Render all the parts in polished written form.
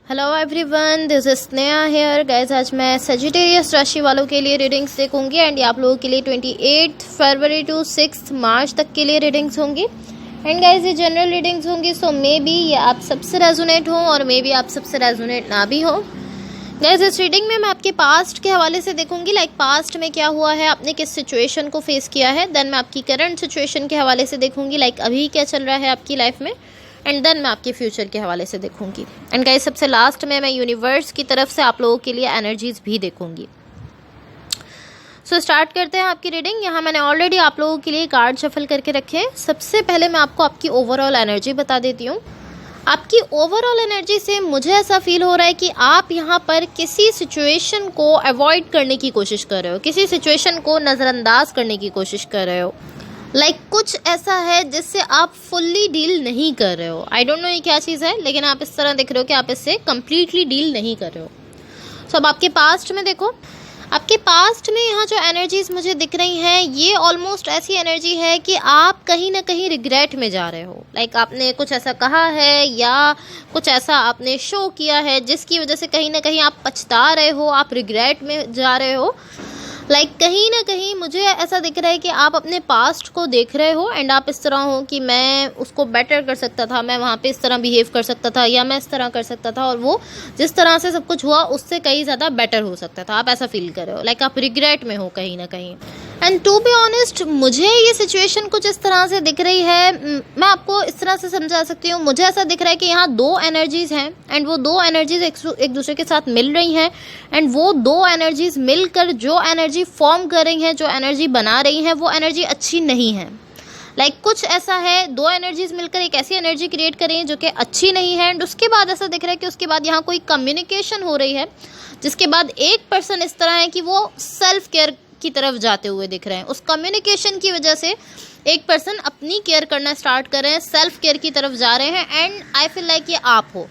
Hello everyone, this is Sneha here. Guys, आज मैं Sagittarius राशि वालों के लिए रीडिंग्स देखूंगी एंड आप लोगों के लिए 28 फरवरी टू 6 मार्च तक के लिए रीडिंग्स होंगी। एंड गाइस, ये जनरल रीडिंग्स होंगी, सो मे बी ये आप सबसे रेजोनेट हो और मे बी आप सबसे रेजोनेट ना भी हो। गाइस, इस रीडिंग में मैं आपके पास्ट के हवाले से देखूंगी, लाइक पास्ट में क्या हुआ है, आपने किस सिचुएशन को फेस किया है। देन मैं आपकी करंट सिचुएशन के हवाले से देखूंगी, लाइक अभी क्या चल रहा है आपकी लाइफ में। एंड देन मैं आपके फ्यूचर के हवाले से देखूंगी। एंड गाइस, सबसे लास्ट में मैं यूनिवर्स की तरफ से आप लोगों के लिए एनर्जीज भी देखूंगी। सो स्टार्ट करते हैं आपकी रीडिंग। यहाँ मैंने ऑलरेडी आप लोगों के लिए कार्ड शफल करके रखे हैं। सबसे पहले मैं आपको आपकी ओवरऑल एनर्जी बता देती हूँ। आपकी ओवरऑल एनर्जी से मुझे ऐसा फील हो रहा है कि आप यहाँ पर किसी सिचुएशन को अवॉइड करने की कोशिश कर रहे हो, किसी सिचुएशन को नज़रअंदाज करने की कोशिश कर रहे हो। कुछ ऐसा है जिससे आप फुल्ली डील नहीं कर रहे हो। आई डोंट नो ये क्या चीज़ है, लेकिन आप इस तरह देख रहे हो कि आप इससे कम्प्लीटली डील नहीं कर रहे हो। सो अब आपके पास्ट में देखो, आपके पास्ट में यहाँ जो एनर्जीज मुझे दिख रही हैं, ये ऑलमोस्ट ऐसी एनर्जी है कि आप कहीं ना कहीं रिग्रेट में जा रहे हो। आपने कुछ ऐसा कहा है या कुछ ऐसा आपने शो किया है जिसकी वजह से कहीं ना कहीं आप पछता रहे हो, आप रिग्रेट में जा रहे हो। कहीं ना कहीं मुझे ऐसा दिख रहा है कि आप अपने पास्ट को देख रहे हो एंड आप इस तरह हो कि मैं उसको बेटर कर सकता था, मैं वहाँ पे इस तरह बिहेव कर सकता था या मैं इस तरह कर सकता था और वो जिस तरह से सब कुछ हुआ उससे कहीं ज़्यादा बेटर हो सकता था। आप ऐसा फील कर रहे हो, आप रिग्रेट में हो कहीं ना कहीं। एंड टू बी ऑनेस्ट, मुझे ये सिचुएशन कुछ इस तरह से दिख रही है, मैं आपको इस तरह से समझा सकती हूँ। मुझे ऐसा दिख रहा है कि यहाँ दो एनर्जीज़ हैं एंड वो दो एनर्जीज़ एक दूसरे के साथ मिल रही हैं एंड वो दो एनर्जीज़ मिलकर जो एनर्जी फॉर्म कर रही हैं, जो एनर्जी बना रही हैं, वो एनर्जी अच्छी नहीं है। कुछ ऐसा है, दो एनर्जीज मिलकर एक ऐसी एनर्जी क्रिएट कर रही है जो कि अच्छी नहीं है। एंड उसके बाद ऐसा दिख रहा है कि उसके बाद यहाँ कोई कम्युनिकेशन हो रही है, जिसके बाद एक पर्सन इस तरह है कि वो सेल्फ केयर की तरफ जाते हुए दिख रहे हैं। उस कम्युनिकेशन की वजह से एक पर्सन अपनी केयर करना स्टार्ट कर रहे हैं, सेल्फ केयर की तरफ जा रहे हैं। एंड आई फील लाइक ये आप हो।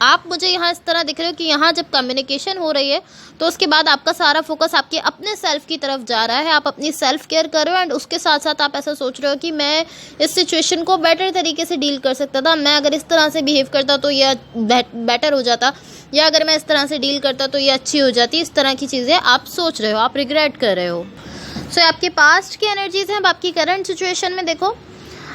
आप मुझे यहाँ इस तरह दिख रहे हो कि यहाँ जब कम्युनिकेशन हो रही है तो उसके बाद आपका सारा फोकस आपके अपने सेल्फ की तरफ जा रहा है, आप अपनी सेल्फ केयर कर रहे हो एंड उसके साथ साथ आप ऐसा सोच रहे हो कि मैं इस सिचुएशन को बेटर तरीके से डील कर सकता था, मैं अगर इस तरह से बिहेव करता तो ये बेटर हो जाता, या अगर मैं इस तरह से डील करता तो ये अच्छी हो जाती। इस तरह की चीज़ें आप सोच रहे हो, आप रिग्रेट कर रहे हो। सो आपके पास्ट की एनर्जीज हैं। अब आपकी करंट सिचुएशन में देखो,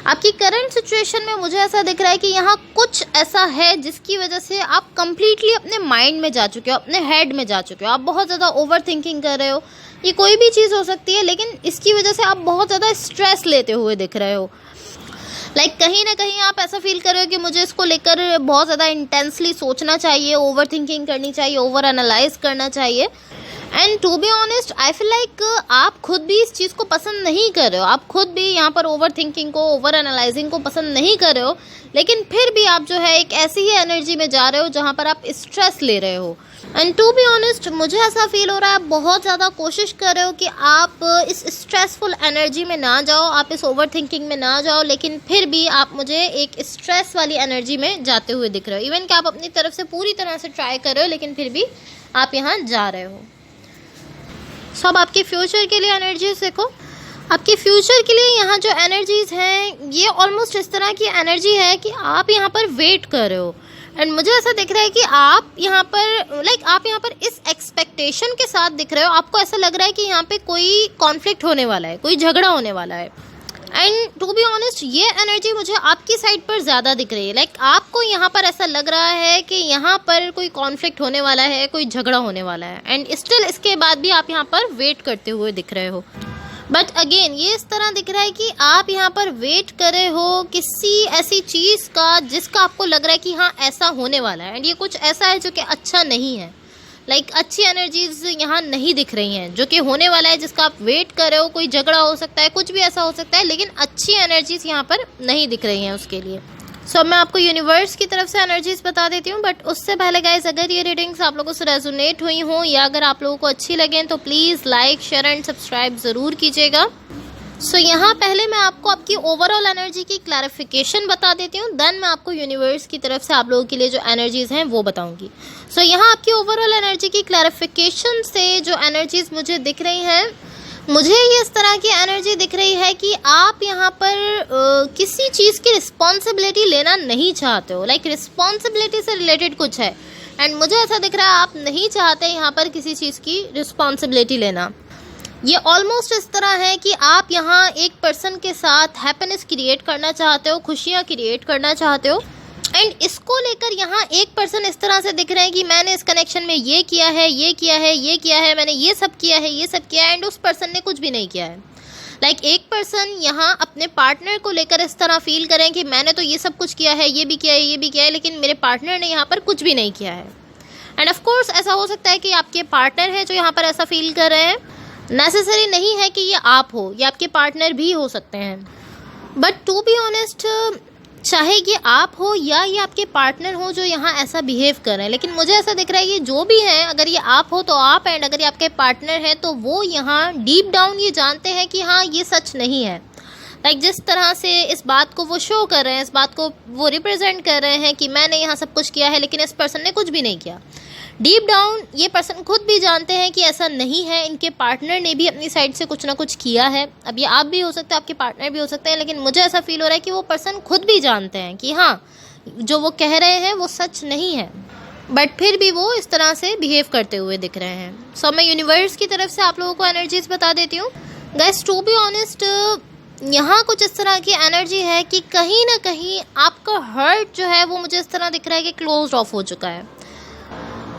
आपकी करंट सिचुएशन में मुझे ऐसा दिख रहा है कि यहाँ कुछ ऐसा है जिसकी वजह से आप कंप्लीटली अपने माइंड में जा चुके हो, अपने हेड में जा चुके हो। आप बहुत ज़्यादा ओवर थिंकिंग कर रहे हो। ये कोई भी चीज़ हो सकती है, लेकिन इसकी वजह से आप बहुत ज़्यादा स्ट्रेस लेते हुए दिख रहे हो। कहीं ना कहीं आप ऐसा फील कर रहे हो कि मुझे इसको लेकर बहुत ज़्यादा इंटेंसली सोचना चाहिए, ओवर थिंकिंग करनी चाहिए, ओवर एनालाइज करना चाहिए। And to be honest, I feel like आप खुद भी इस चीज़ को पसंद नहीं कर रहे हो। आप खुद भी यहाँ पर ओवर थिंकिंग को, ओवर एनालाइजिंग को पसंद नहीं कर रहे हो, लेकिन फिर भी आप जो है एक ऐसी ही एनर्जी में जा रहे हो जहाँ पर आप स्ट्रेस ले रहे हो। एंड टू बी ऑनेस्ट, मुझे ऐसा फील हो रहा है आप बहुत ज़्यादा कोशिश कर रहे हो कि आप इस स्ट्रेसफुल एनर्जी में ना जाओ, आप इस ओवर थिंकिंग में ना जाओ, लेकिन फिर भी आप मुझे एक स्ट्रेस वाली एनर्जी में जाते हुए दिख रहे हो। इवन कि आप अपनी तरफ से पूरी तरह से ट्राई कर रहे हो, लेकिन फिर भी आप यहाँ जा रहे हो। सब आपके फ्यूचर के लिए एनर्जीज देखो। आपके फ्यूचर के लिए यहाँ जो एनर्जीज हैं, ये ऑलमोस्ट इस तरह की एनर्जी है कि आप यहाँ पर वेट कर रहे हो। एंड मुझे ऐसा दिख रहा है कि आप यहाँ पर आप यहाँ पर इस एक्सपेक्टेशन के साथ दिख रहे हो। आपको ऐसा लग रहा है कि यहाँ पे कोई कॉन्फ्लिक्ट होने वाला है, कोई झगड़ा होने वाला है। एंड टू बी ऑनेस्ट, ये एनर्जी मुझे आपकी साइड पर ज़्यादा दिख रही है। आपको यहाँ पर ऐसा लग रहा है कि यहाँ पर कोई कॉन्फ्लिक्ट होने वाला है, कोई झगड़ा होने वाला है। एंड स्टिल इसके बाद भी आप यहाँ पर वेट करते हुए दिख रहे हो। बट अगेन ये इस तरह दिख रहा है कि आप यहाँ पर वेट कर रहे हो किसी ऐसी चीज़ का जिसका आपको लग रहा है कि हाँ ऐसा होने वाला है। एंड ये कुछ ऐसा है जो कि अच्छा नहीं है। अच्छी एनर्जीज यहाँ नहीं दिख रही हैं जो कि होने वाला है, जिसका आप वेट कर रहे हो। कोई झगड़ा हो सकता है, कुछ भी ऐसा हो सकता है, लेकिन अच्छी एनर्जीज यहाँ पर नहीं दिख रही हैं उसके लिए। सो मैं आपको यूनिवर्स की तरफ से एनर्जीज बता देती हूँ। बट उससे पहले गाइस, अगर ये रीडिंग्स आप लोगों से रेजोनेट हुई हों या अगर आप लोगों को अच्छी लगें तो please like, share and subscribe ज़रूर कीजिएगा। सो यहाँ पहले मैं आपको आपकी ओवरऑल एनर्जी की क्लैरिफिकेशन बता देती हूँ, देन मैं आपको यूनिवर्स की तरफ से आप लोगों के लिए जो एनर्जीज़ हैं वो बताऊँगी। सो यहाँ आपकी ओवरऑल एनर्जी की क्लैरिफिकेशन से जो एनर्जीज़ मुझे दिख रही हैं, मुझे ये इस तरह की एनर्जी दिख रही है कि आप यहाँ पर किसी चीज़ की रिस्पॉन्सिबिलिटी लेना नहीं चाहते हो। रिस्पॉन्सिबिलिटी से रिलेटेड कुछ है। एंड मुझे ऐसा दिख रहा है आप नहीं चाहते यहाँ पर किसी चीज़ की रिस्पॉन्सिबिलिटी लेना। ये ऑलमोस्ट इस तरह है कि आप यहाँ एक पर्सन के साथ हैप्पीनेस क्रिएट करना चाहते हो, खुशियाँ क्रिएट करना चाहते हो। एंड इसको लेकर यहाँ एक पर्सन इस तरह से दिख रहे हैं कि मैंने इस कनेक्शन में ये किया है, ये किया है, ये किया है, मैंने ये सब किया है, ये सब किया है, एंड उस पर्सन ने कुछ भी नहीं किया है। लाइक एक पर्सन यहाँ अपने पार्टनर को लेकर इस तरह फील करें कि मैंने तो ये सब कुछ किया है, ये भी किया है, ये भी किया है, लेकिन मेरे पार्टनर ने यहाँ पर कुछ भी नहीं किया है। एंड ऑफ कोर्स ऐसा हो सकता है कि आपके पार्टनर है जो यहाँ पर ऐसा फील कर रहे हैं। नेसेसरी नहीं है कि ये आप हो, ये आपके पार्टनर भी हो सकते हैं। बट टू बी ऑनेस्ट, चाहे ये आप हो या ये आपके पार्टनर हो जो यहाँ ऐसा बिहेव कर रहे हैं, लेकिन मुझे ऐसा दिख रहा है ये जो भी है, अगर ये आप हो तो आप, एंड अगर ये आपके पार्टनर है तो वो यहाँ डीप डाउन ये जानते हैं कि हाँ ये सच नहीं है। लाइक जिस तरह से इस बात को वो शो कर रहे हैं, इस बात को वो रिप्रेजेंट कर रहे हैं कि मैंने यहाँ सब कुछ किया है, लेकिन इस पर्सन ने कुछ भी नहीं किया। डीप डाउन ये पर्सन खुद भी जानते हैं कि ऐसा नहीं है, इनके पार्टनर ने भी अपनी साइड से कुछ ना कुछ किया है। अब ये आप भी हो सकते हैं, आपके पार्टनर भी हो सकते हैं, लेकिन मुझे ऐसा फील हो रहा है कि वो पर्सन खुद भी जानते हैं कि हाँ जो वो कह रहे हैं वो सच नहीं है, बट फिर भी वो इस तरह से बिहेव करते हुए दिख रहे हैं। सो मैं यूनिवर्स की तरफ से आप लोगों को एनर्जीज बता देती हूँ। गाइस टू बी ऑनेस्ट, यहाँ कुछ इस तरह की एनर्जी है कि कहीं ना कहीं आपका हर्ट जो है वो मुझे इस तरह दिख रहा है कि क्लोज ऑफ हो चुका है।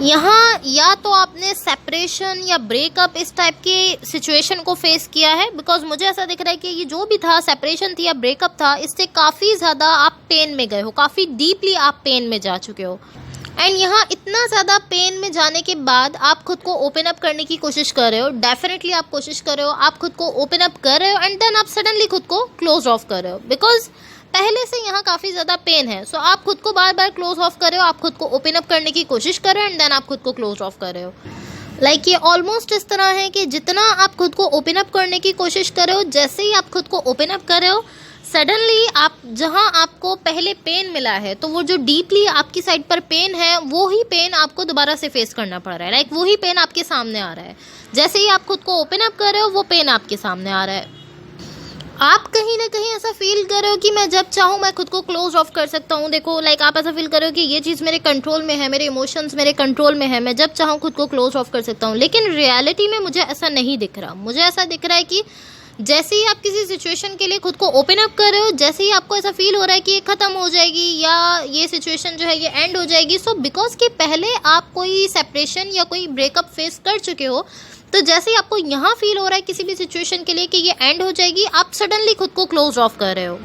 यहाँ या तो आपने सेपरेशन या ब्रेकअप इस टाइप के सिचुएशन को फेस किया है, बिकॉज मुझे ऐसा दिख रहा है कि ये जो भी था, सेपरेशन थी या ब्रेकअप था, इससे काफ़ी ज़्यादा आप पेन में गए हो, काफ़ी डीपली आप पेन में जा चुके हो। एंड यहाँ इतना ज़्यादा पेन में जाने के बाद आप खुद को ओपन अप करने की कोशिश कर रहे हो। डेफिनेटली आप कोशिश कर रहे हो, आप खुद को ओपन अप कर रहे हो, एंड देन आप सडनली खुद को क्लोज ऑफ कर रहे हो, बिकॉज पहले से यहाँ काफ़ी ज़्यादा पेन है। सो आप खुद को बार बार क्लोज ऑफ कर रहे हो, आप खुद को ओपन अप करने की कोशिश कर रहे हो, एंड देन आप खुद को क्लोज ऑफ कर रहे हो। लाइक ये ऑलमोस्ट इस तरह है कि जितना आप खुद को ओपन अप करने की कोशिश कर रहे हो, जैसे ही आप खुद को ओपन अप कर रहे हो, सडनली आप जहाँ आपको पहले पेन मिला है, तो वो जो डीपली आपकी साइड पर पेन है, वो ही पेन आपको दोबारा से फेस करना पड़ रहा है। लाइक वही पेन आपके सामने आ रहा है। जैसे ही आप खुद को ओपन अप कर रहे हो, वो पेन आपके सामने आ रहा है। आप कहीं ना कहीं ऐसा फील कर रहे हो कि मैं जब चाहूँ मैं खुद को क्लोज ऑफ कर सकता हूँ। देखो, लाइक आप ऐसा फील कर रहे हो कि ये चीज़ मेरे कंट्रोल में है, मेरे इमोशंस मेरे कंट्रोल में है, मैं जब चाहूँ खुद को क्लोज ऑफ कर सकता हूँ। लेकिन रियलिटी में मुझे ऐसा नहीं दिख रहा। मुझे ऐसा दिख रहा है कि जैसे ही आप किसी सिचुएशन के लिए खुद को ओपन अप कर रहे हो, जैसे ही आपको ऐसा फील हो रहा है कि ये ख़त्म हो जाएगी या ये सिचुएशन जो है ये एंड हो जाएगी, सो बिकॉज कि पहले आप कोई सेपरेशन या कोई ब्रेकअप फेस कर चुके हो, तो जैसे ही आपको यहाँ फील हो रहा है किसी भी सिचुएशन के लिए कि ये एंड हो जाएगी, आप सडनली खुद को क्लोज ऑफ कर रहे हो।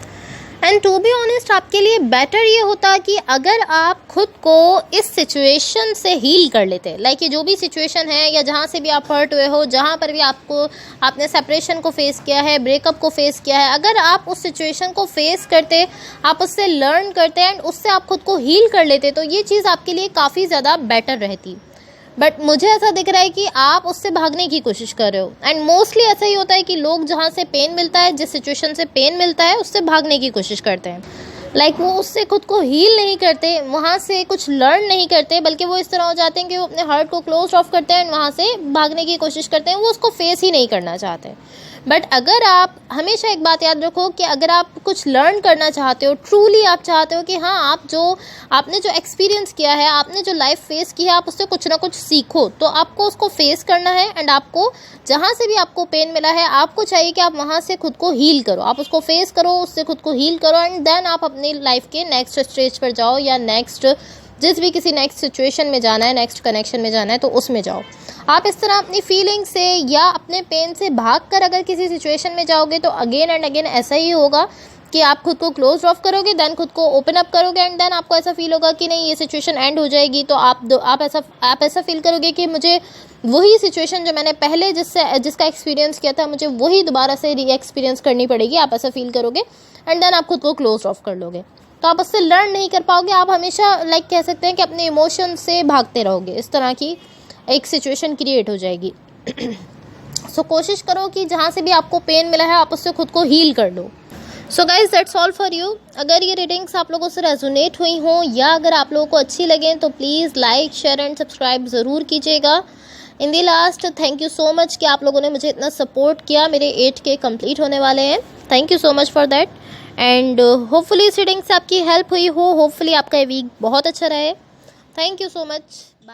एंड टू बी ऑनेस्ट, आपके लिए बेटर ये होता कि अगर आप खुद को इस सिचुएशन से हील कर लेते। लाइक ये जो भी सिचुएशन है या जहाँ से भी आप हर्ट हुए हो, जहाँ पर भी आपने सेपरेशन को फेस किया है, ब्रेकअप को फेस किया है, अगर आप उस सिचुएशन को फेस करते, आप उससे लर्न करते एंड उससे आप खुद को हील कर लेते, तो ये चीज़ आपके लिए काफ़ी ज़्यादा बेटर रहती। बट मुझे ऐसा दिख रहा है कि आप उससे भागने की कोशिश कर रहे हो। एंड मोस्टली ऐसा ही होता है कि लोग जहाँ से पेन मिलता है, जिस सिचुएशन से पेन मिलता है, उससे भागने की कोशिश करते हैं। लाइक वो उससे खुद को हील नहीं करते, वहाँ से कुछ लर्न नहीं करते, बल्कि वो इस तरह हो जाते हैं कि वो अपने हार्ट को क्लोज ऑफ करते हैं एंड वहाँ से भागने की कोशिश करते हैं। वो उसको फेस ही नहीं करना चाहते। बट अगर आप हमेशा एक बात याद रखो कि अगर आप कुछ लर्न करना चाहते हो, ट्रूली आप चाहते हो कि हाँ आपने जो एक्सपीरियंस किया है, आपने जो लाइफ फेस की है, आप उससे कुछ ना कुछ सीखो, तो आपको उसको फेस करना है। एंड आपको जहाँ से भी आपको पेन मिला है, आपको चाहिए कि आप वहाँ से खुद को हील करो, आप उसको फेस करो, उससे खुद को हील करो, एंड देन आप अपनी लाइफ के नेक्स्ट स्टेज पर जाओ, या नेक्स्ट जिस भी किसी नेक्स्ट सिचुएशन में जाना है, नेक्स्ट कनेक्शन में जाना है, तो उसमें जाओ। आप इस तरह अपनी फीलिंग से या अपने पेन से भागकर अगर किसी सिचुएशन में जाओगे, तो अगेन एंड अगेन ऐसा ही होगा कि आप खुद को क्लोज ऑफ करोगे, देन खुद को ओपन अप करोगे, एंड देन आपको ऐसा फील होगा कि नहीं ये सिचुएशन एंड हो जाएगी। तो आप ऐसा फील करोगे कि मुझे वही सिचुएशन जो मैंने पहले जिसका एक्सपीरियंस किया था, मुझे वही दोबारा से री एक्सपीरियंस करनी पड़ेगी। आप ऐसा फील करोगे एंड देन आप खुद को क्लोज ऑफ कर लोगे, तो आप उससे लर्न नहीं कर पाओगे। आप हमेशा लाइक कह सकते हैं कि अपने इमोशन से भागते रहोगे। इस तरह की एक सिचुएशन क्रिएट हो जाएगी। सो कोशिश करो कि जहाँ से भी आपको पेन मिला है, आप उससे खुद को हील कर लो। So guys, that's all for you. अगर ये रीडिंग्स आप लोगों से रेजोनेट हुई हों या अगर आप लोगों को अच्छी लगें, तो please like, share and subscribe ज़रूर कीजिएगा। In the last, thank you so much कि आप लोगों ने मुझे इतना सपोर्ट किया। मेरे 8K कंप्लीट होने वाले हैं। Thank you so much for that. And hopefully इस रीडिंग से आपकी हेल्प हुई हो। होपफुली आपका ये वीक बहुत अच्छा रहे। Thank you so much, bye.